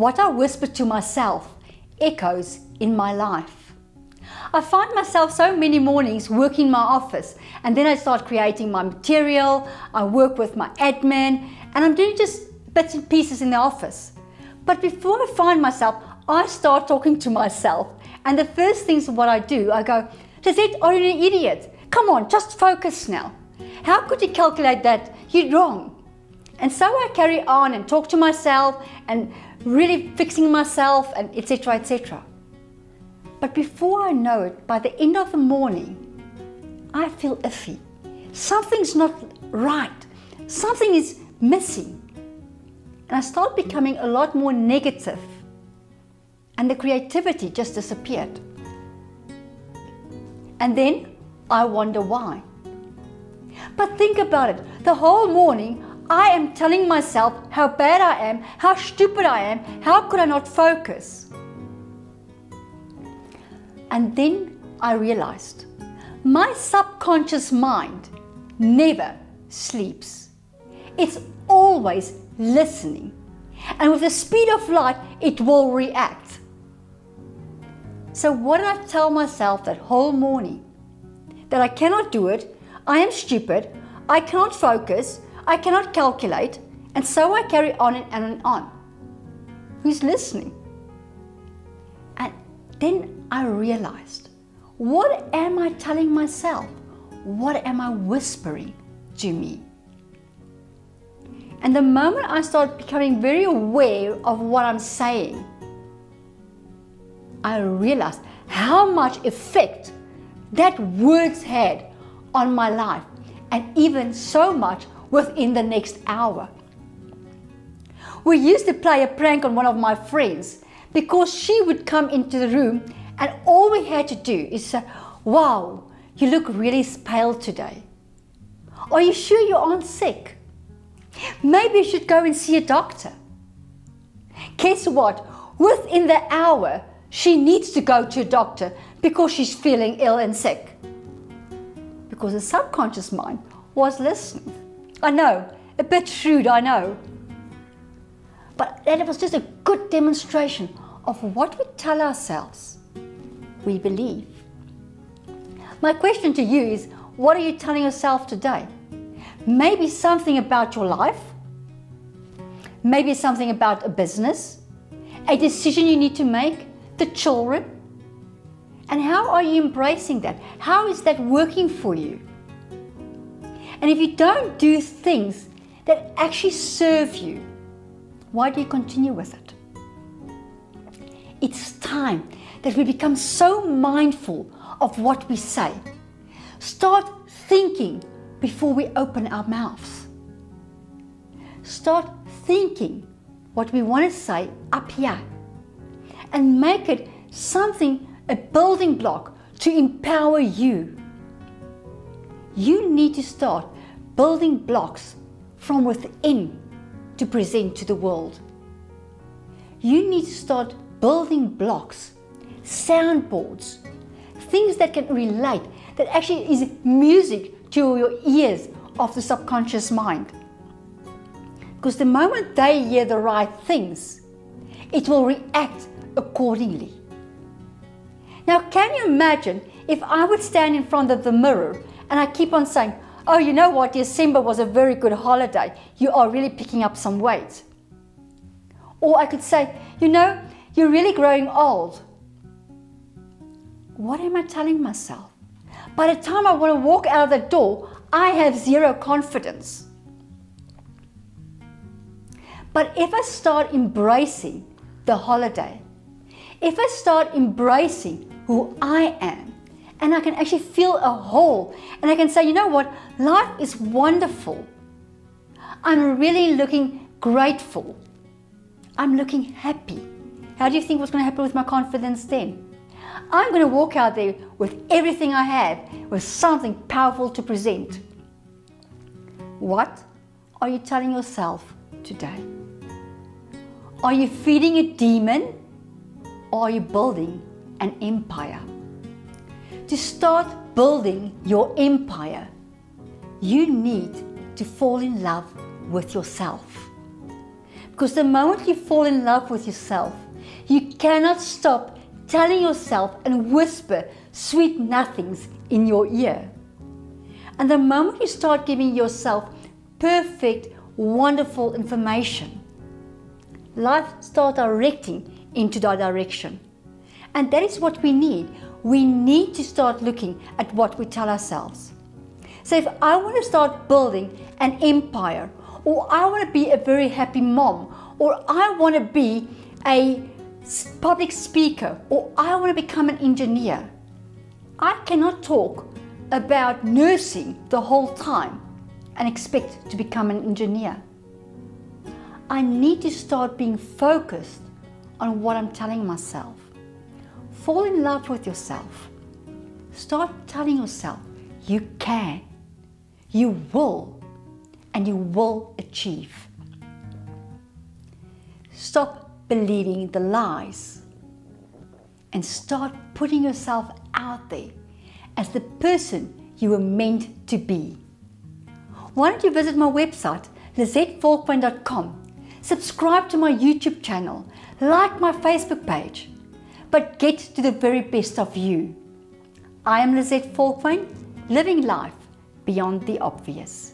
what I whisper to myself echoes in my life. I find myself so many mornings working in my office, and then I start creating my material, I work with my admin, and I'm doing just bits and pieces in the office. But before I find myself, I start talking to myself, and the first things what I do, I go, Lizette, are you an idiot? Come on, just focus now. How could you calculate that? You're wrong. And so I carry on and talk to myself and really fixing myself and etc. etc. But before I know it, by the end of the morning, I feel iffy. Something's not right. Something is missing. And I start becoming a lot more negative. And the creativity just disappeared. And then I wonder why. But think about it. The whole morning, I am telling myself how bad I am, how stupid I am, how could I not focus? And then I realized my subconscious mind never sleeps. It's always listening. And with the speed of light, it will react. So what did I tell myself that whole morning? That I cannot do it, I am stupid, I cannot focus, I cannot calculate, and so I carry on and on. Who's listening? And then I realized, what am I telling myself? What am I whispering to me? And the moment I start becoming very aware of what I'm saying, I realized how much effect that words had on my life, and even so much within the next hour. We used to play a prank on one of my friends because she would come into the room and all we had to do is say, wow, you look really pale today. Are you sure you aren't sick? Maybe you should go and see a doctor. Guess what? Within the hour, she needs to go to a doctor because she's feeling ill and sick. Because the subconscious mind was listening. I know, a bit shrewd, I know. But that was just a good demonstration of what we tell ourselves we believe. My question to you is, what are you telling yourself today? Maybe something about your life, maybe something about a business, a decision you need to make, the children. And how are you embracing that? How is that working for you? And if you don't do things that actually serve you, why do you continue with it? It's time that we become so mindful of what we say. Start thinking before we open our mouths. Start thinking what we want to say up here and make it something, a building block to empower you. You need to start building blocks from within to present to the world. You need to start building blocks, soundboards, things that can relate, that actually is music to your ears of the subconscious mind. Because the moment they hear the right things, it will react accordingly. Now, can you imagine if I would stand in front of the mirror and I keep on saying, oh, you know what, December was a very good holiday. You are really picking up some weight. Or I could say, you know, you're really growing old. What am I telling myself? By the time I want to walk out of the door, I have zero confidence. But if I start embracing the holiday, if I start embracing who I am, and I can actually feel a whole, and I can say, you know what, life is wonderful. I'm really looking grateful. I'm looking happy. How do you think what's going to happen with my confidence then? I'm going to walk out there with everything I have, with something powerful to present. What are you telling yourself today? Are you feeding a demon, or are you building an empire? To start building your empire, you need to fall in love with yourself. Because the moment you fall in love with yourself, you cannot stop telling yourself and whisper sweet nothings in your ear. And the moment you start giving yourself perfect, wonderful information, life starts directing into that direction. And that is what we need. We need to start looking at what we tell ourselves. So if I want to start building an empire, or I want to be a very happy mom, or I want to be a public speaker, or I want to become an engineer, I cannot talk about nursing the whole time and expect to become an engineer. I need to start being focused on what I'm telling myself. Fall in love with yourself. Start telling yourself you can, you will, and you will achieve. Stop believing the lies and start putting yourself out there as the person you were meant to be. Why don't you visit my website, lizettevolkwyn.com, subscribe to my YouTube channel, like my Facebook page, but get to the very best of you. I am Lizette Volkwyn, living life beyond the obvious.